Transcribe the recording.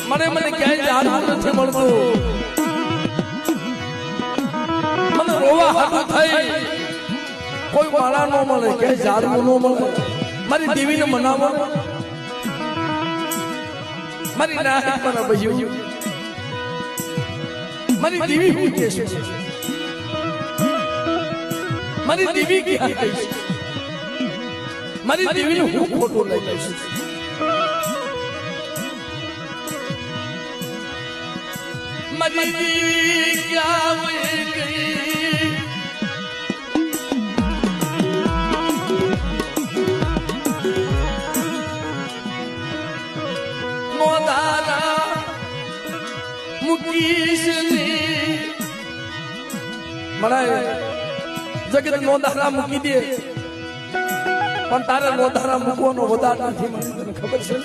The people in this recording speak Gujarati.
મને ક્યાંય જાણવું નથી મળતું. મને રોવા હાથું થઈ કોઈ માળા ન મળે, ક્યાંય જાણવું ન મળે. મારી દેવીને મનાવો, મારી નાહી મને ભજ્યું. મારી દેવી હું કે છે, મારી દેવી ક્યાં ગઈ છે? મારી દેવીને હું ખોટું લઈ લઈશ. મારી દેવી ક્યાં વહી ગઈ? મોદારા મુકીશ ની મળે જગત નોંધારા મૂકી દે, પણ તારે નોંધારા મૂકવાનો વધાર નથી. મને ખબર છે.